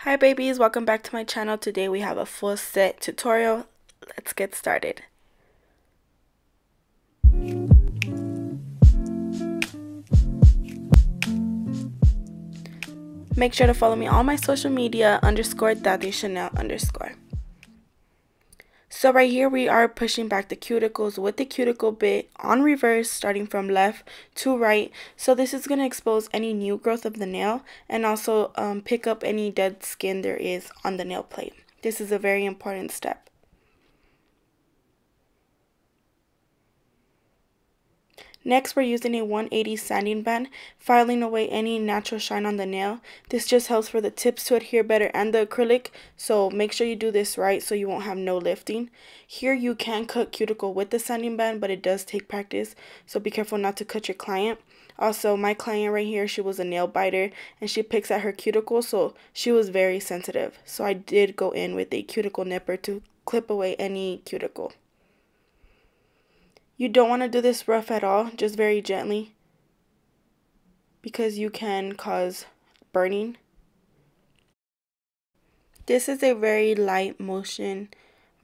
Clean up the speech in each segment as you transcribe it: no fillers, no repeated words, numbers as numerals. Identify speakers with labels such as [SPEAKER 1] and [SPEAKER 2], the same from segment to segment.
[SPEAKER 1] Hi babies, welcome back to my channel. Today we have a full set tutorial. Let's get started. Make sure to follow me on my social media _Chanel_. So right here we are pushing back the cuticles with the cuticle bit on reverse, starting from left to right. So this is going to expose any new growth of the nail and also pick up any dead skin there is on the nail plate. This is a very important step. Next, we're using a 180 sanding band, filing away any natural shine on the nail. This just helps for the tips to adhere better and the acrylic, so make sure you do this right so you won't have no lifting. Here you can cut cuticle with the sanding band, but it does take practice, so be careful not to cut your client. Also, my client right here, she was a nail biter and she picks at her cuticle, so she was very sensitive. So I did go in with a cuticle nipper to clip away any cuticle. You don't want to do this rough at all, just very gently, because you can cause burning. This is a very light motion,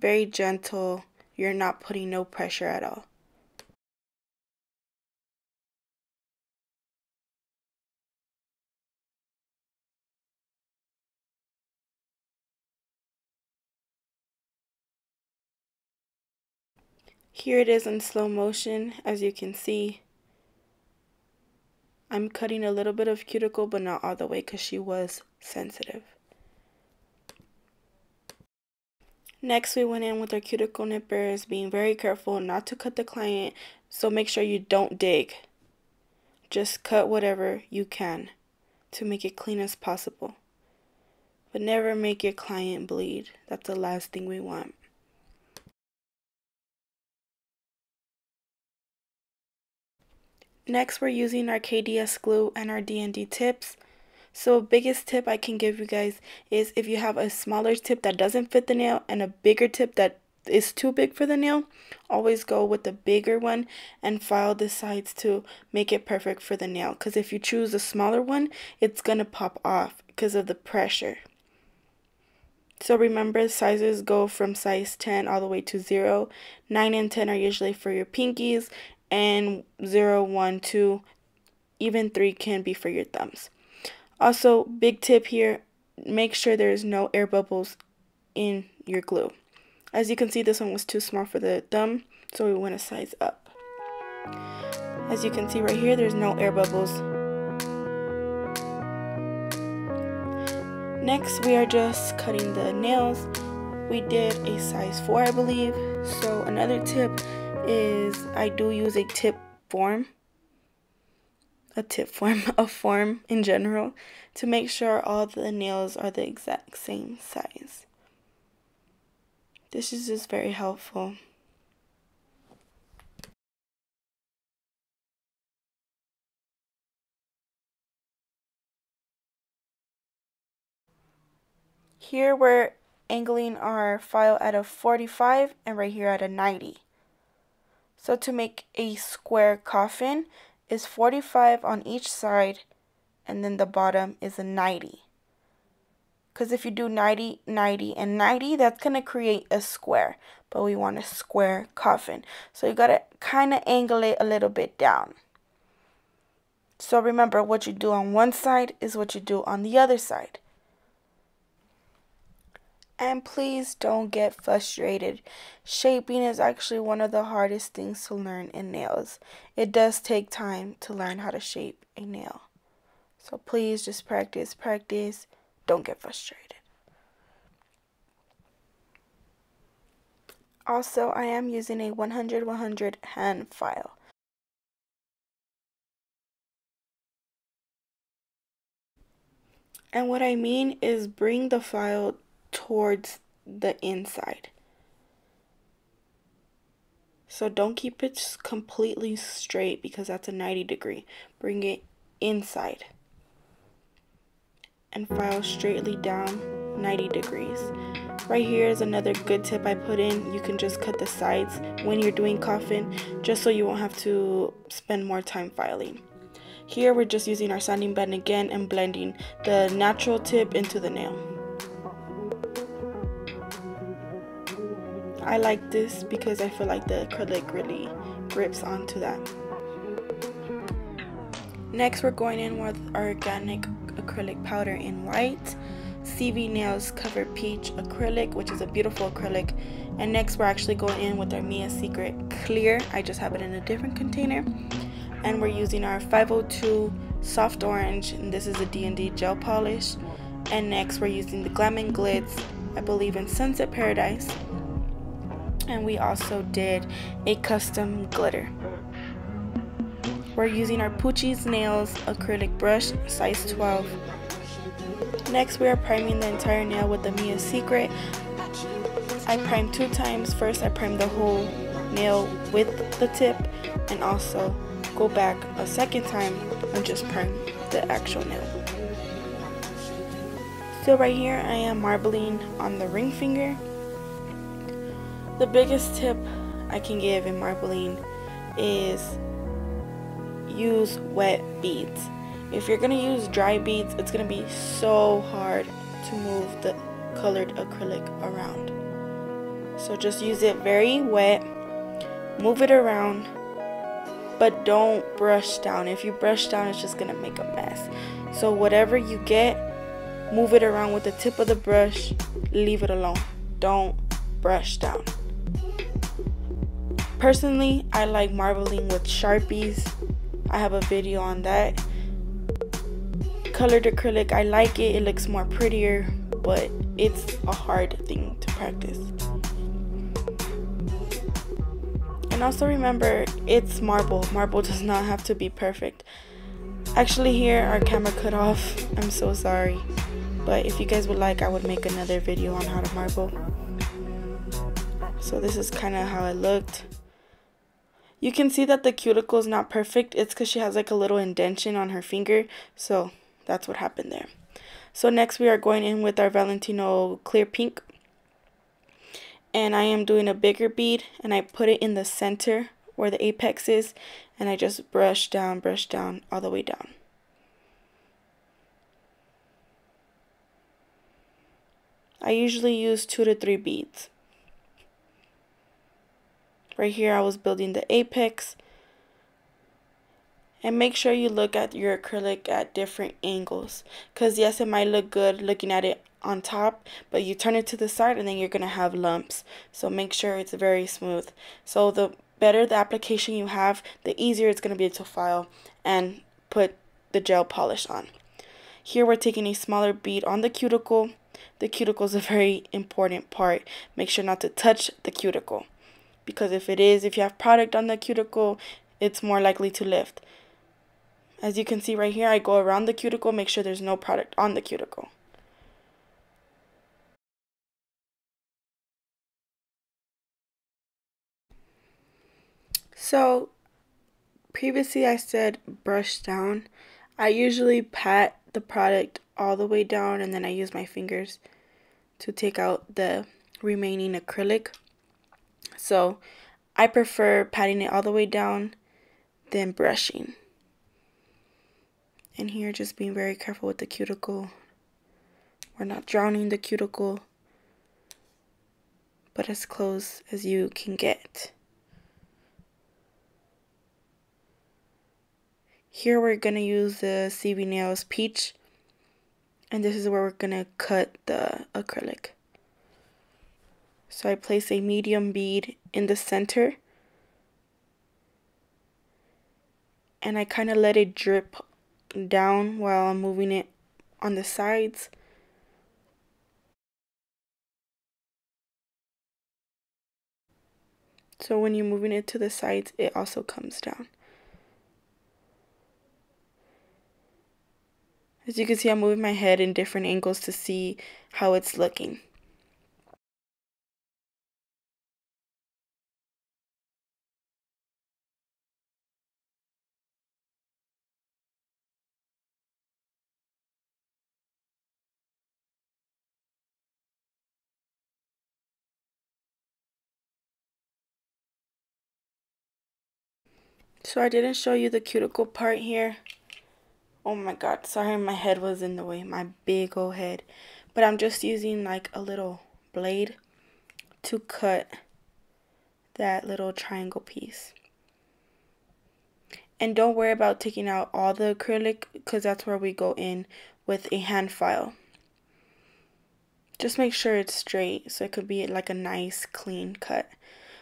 [SPEAKER 1] very gentle. You're not putting no pressure at all. Here it is in slow motion. As you can see, I'm cutting a little bit of cuticle, but not all the way because she was sensitive. Next, we went in with our cuticle nippers, being very careful not to cut the client, so make sure you don't dig. Just cut whatever you can to make it clean as possible. But never make your client bleed. That's the last thing we want. Next, we're using our KDS glue and our D&D tips. So biggest tip I can give you guys is if you have a smaller tip that doesn't fit the nail and a bigger tip that is too big for the nail, always go with the bigger one and file the sides to make it perfect for the nail. Because if you choose a smaller one, it's going to pop off because of the pressure. So remember, sizes go from size 10 all the way to 0. 9 and 10 are usually for your pinkies, and 0, 1, 2, even 3 can be for your thumbs. Also, big tip here, make sure there's no air bubbles in your glue. As you can see, this one was too small for the thumb, so we went a size up. As you can see right here, there's no air bubbles. Next, we are just cutting the nails. We did a size 4, I believe. So another tip is I do use a form in general to make sure all the nails are the exact same size. This is just very helpful. Here we're angling our file at a 45 and right here at a 90. So to make a square coffin is 45 on each side, and then the bottom is a 90. Because if you do 90, 90, and 90, that's going to create a square. But we want a square coffin. So you got to kind of angle it a little bit down. So remember, what you do on one side is what you do on the other side. And please don't get frustrated. Shaping is actually one of the hardest things to learn in nails. It does take time to learn how to shape a nail. So please just practice, practice. Don't get frustrated. Also, I am using a 100-100 hand file. And what I mean is bring the file towards the inside. So don't keep it completely straight because that's a 90 degree. Bring it inside and file straightly down 90 degrees. Right here is another good tip I put in. You can just cut the sides when you're doing coffin, just so you won't have to spend more time filing. Here we're just using our sanding band again and blending the natural tip into the nail. I like this because I feel like the acrylic really grips onto that. Next, we're going in with our organic acrylic powder in white, CV Nails Cover Peach acrylic, which is a beautiful acrylic. And next, we're actually going in with our Mia Secret clear. I just have it in a different container. And we're using our 502 soft orange, and this is a D&D gel polish. And next, we're using the Glam and Glitz, I believe in Sunset Paradise. And we also did a custom glitter. We're using our Poochie's Nails acrylic brush, size 12. Next, we are priming the entire nail with the Mia Secret. I primed 2 times. First, I primed the whole nail with the tip, and also go back a second time and just prime the actual nail. So right here, I am marbling on the ring finger. The biggest tip I can give in marbling is use wet beads. If you're gonna use dry beads, it's gonna be so hard to move the colored acrylic around. So just use it very wet, move it around, but don't brush down. If you brush down, it's just gonna make a mess. So whatever you get, move it around with the tip of the brush, leave it alone. Don't brush down. Personally, I like marbling with Sharpies. I have a video on that. Colored acrylic, I like it. It looks more prettier, but it's a hard thing to practice. And also remember, it's marble. Marble does not have to be perfect. Actually, here our camera cut off. I'm so sorry. But if you guys would like, I would make another video on how to marble. So this is kind of how it looked. You can see that the cuticle is not perfect. It's because she has like a little indentation on her finger. So that's what happened there. So next we are going in with our Valentino clear pink. And I am doing a bigger bead. And I put it in the center where the apex is. And I just brush down all the way down. I usually use 2 to 3 beads. Right here I was building the apex. And make sure you look at your acrylic at different angles. Because yes, it might look good looking at it on top, but you turn it to the side and then you're going to have lumps. So make sure it's very smooth. So the better the application you have, the easier it's going to be to file and put the gel polish on. Here we're taking a smaller bead on the cuticle. The cuticle is a very important part. Make sure not to touch the cuticle. Because if you have product on the cuticle, it's more likely to lift. As you can see right here, I go around the cuticle, make sure there's no product on the cuticle. So, previously I said brush down. I usually pat the product all the way down and then I use my fingers to take out the remaining acrylic. So, I prefer patting it all the way down than brushing. And here, just being very careful with the cuticle. We're not drowning the cuticle, but as close as you can get. Here we're going to use the CV Nails Peach, and this is where we're going to cut the acrylic. So I place a medium bead in the center, and I kind of let it drip down while I'm moving it on the sides. So when you're moving it to the sides, it also comes down. As you can see, I'm moving my head in different angles to see how it's looking. So I didn't show you the cuticle part here. Oh my god, sorry my head was in the way, my big old head. But I'm just using like a little blade to cut that little triangle piece. And don't worry about taking out all the acrylic, because that's where we go in with a hand file. Just make sure it's straight so it could be like a nice clean cut.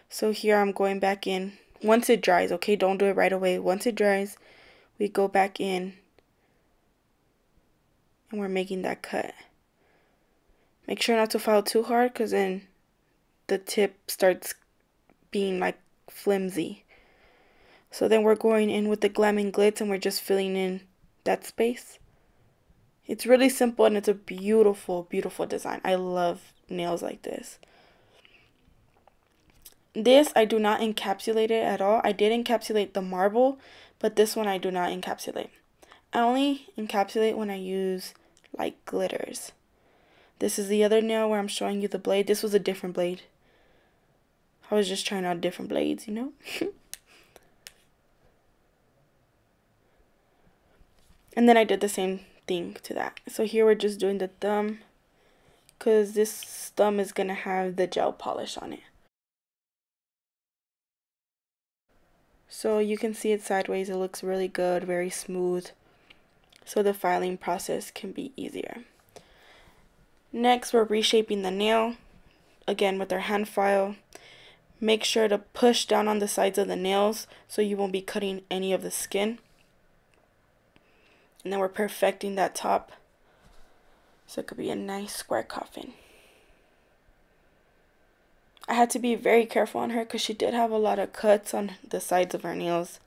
[SPEAKER 1] So here I'm going back in once it dries, okay? Don't do it right away. Once it dries, we go back in and we're making that cut. Make sure not to file too hard, because then the tip starts being like flimsy. So then we're going in with the Glam and Glitz and we're just filling in that space. It's really simple and it's a beautiful, beautiful design. I love nails like this. This, I do not encapsulate it at all. I did encapsulate the marble, but this one I do not encapsulate. I only encapsulate when I use like glitters. This is the other nail where I'm showing you the blade. This was a different blade. I was just trying out different blades, you know? And then I did the same thing to that. So here we're just doing the thumb, because this thumb is going to have the gel polish on it. So you can see it sideways. It looks really good, very smooth. So the filing process can be easier. Next, we're reshaping the nail. Again, with our hand file. Make sure to push down on the sides of the nails so you won't be cutting any of the skin. And then we're perfecting that top so it could be a nice square coffin. I had to be very careful on her because she did have a lot of cuts on the sides of her nails.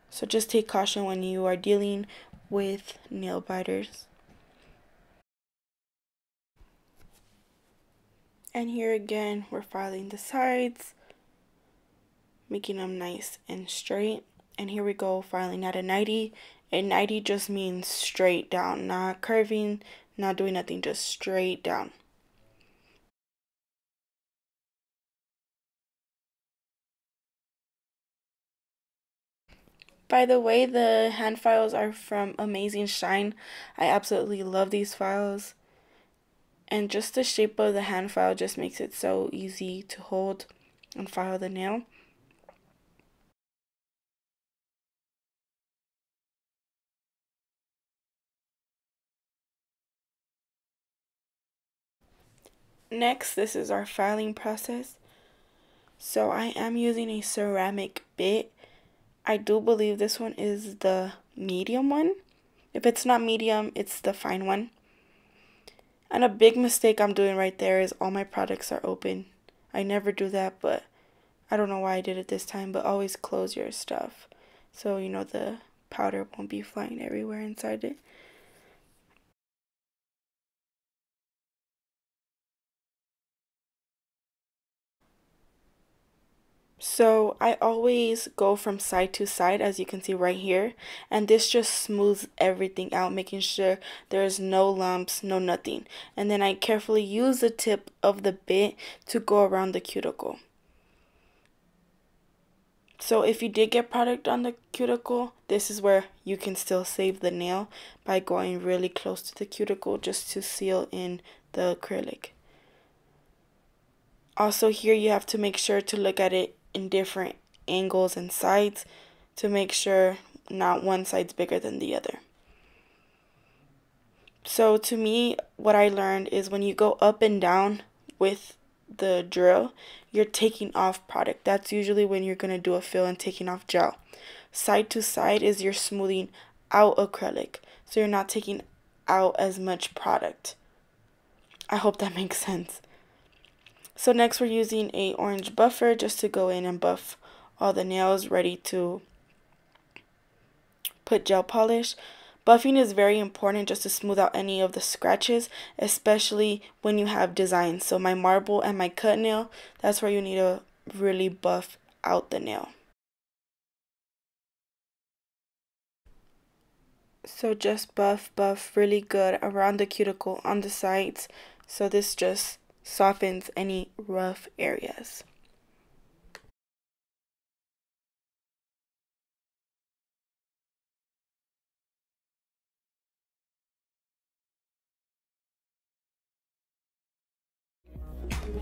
[SPEAKER 1] So just take caution when you are dealing with nail biters. And here again, we're filing the sides, making them nice and straight. And here we go, filing at a 90. A 90 just means straight down, not curving, not doing nothing, just straight down. By the way, the hand files are from Amazing Shine. I absolutely love these files. And just the shape of the hand file just makes it so easy to hold and file the nail. Next, this is our filing process. So I am using a ceramic bit. I do believe this one is the medium one. If it's not medium, it's the fine one. And a big mistake I'm doing right there is all my products are open. I never do that, but I don't know why I did it this time, but always close your stuff so you know the powder won't be flying everywhere inside it. So I always go from side to side, as you can see right here, and this just smooths everything out, making sure there's no lumps, no nothing. And then I carefully use the tip of the bit to go around the cuticle. So if you did get product on the cuticle, this is where you can still save the nail by going really close to the cuticle just to seal in the acrylic. Also here you have to make sure to look at it in different angles and sides to make sure not one side's bigger than the other. So to me, what I learned is when you go up and down with the drill, you're taking off product. That's usually when you're going to do a fill and taking off gel. Side to side is you're smoothing out acrylic, so you're not taking out as much product. I hope that makes sense. So next we're using a orange buffer just to go in and buff all the nails ready to put gel polish. Buffing is very important just to smooth out any of the scratches, especially when you have designs. So my marble and my cut nail, that's where you need to really buff out the nail. So just buff really good around the cuticle on the sides. So this just softens any rough areas.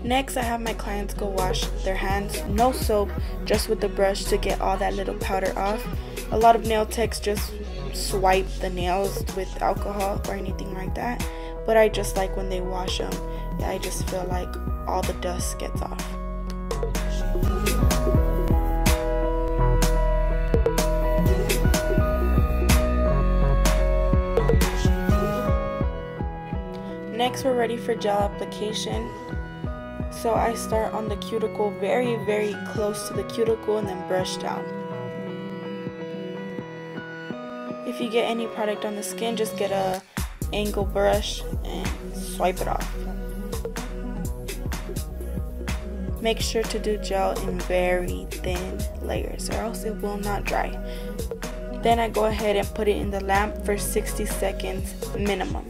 [SPEAKER 1] Next, I have my clients go wash their hands, no soap, just with the brush to get all that little powder off. A lot of nail techs just swipe the nails with alcohol or anything like that, but I just like when they wash them. Yeah, I just feel like all the dust gets off. Next, we're ready for gel application. So I start on the cuticle, very close to the cuticle, and then brush down. If you get any product on the skin, just get a angle brush and swipe it off. Make sure to do gel in very thin layers or else it will not dry. Then I go ahead and put it in the lamp for 60 seconds minimum.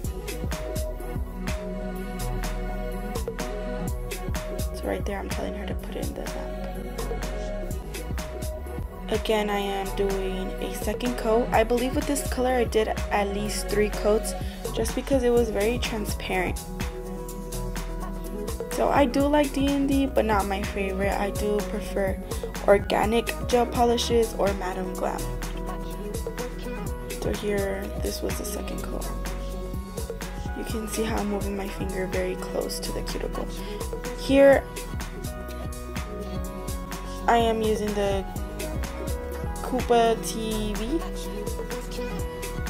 [SPEAKER 1] So right there I'm telling her to put it in the lamp. Again, I am doing a second coat. I believe with this color I did at least 3 coats just because it was very transparent. So I do like D&D, but not my favorite. I do prefer organic gel polishes or Madam Glam. So here, this was the second coat. You can see how I'm moving my finger very close to the cuticle. Here, I am using the Coupa TV.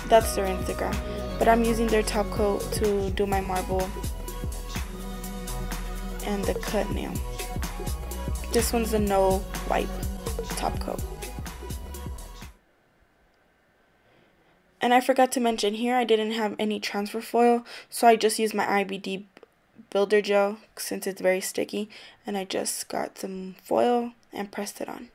[SPEAKER 1] That's their Instagram. But I'm using their top coat to do my marble and the cut nail. This one's a no wipe top coat. And I forgot to mention here I didn't have any transfer foil, so I just used my IBD builder gel since it's very sticky, and I just got some foil and pressed it on.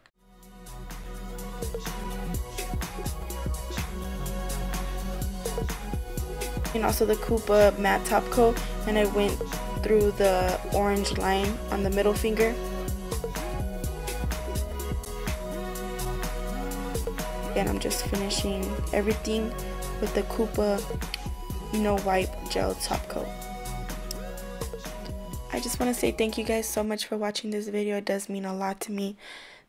[SPEAKER 1] And also the Coupa matte top coat, and I went through the orange line on the middle finger. Again, I'm just finishing everything with the Coupa no wipe gel top coat. I just want to say thank you guys so much for watching this video. It does mean a lot to me.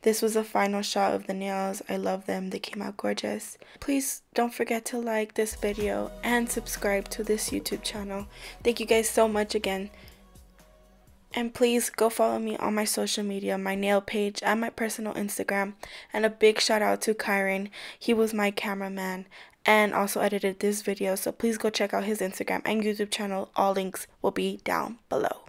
[SPEAKER 1] This was a final shot of the nails. I love them. They came out gorgeous. Please don't forget to like this video and subscribe to this YouTube channel. Thank you guys so much again. And please go follow me on my social media, my nail page and my personal Instagram. And a big shout out to Kyron. He was my cameraman and also edited this video. So please go check out his Instagram and YouTube channel. All links will be down below.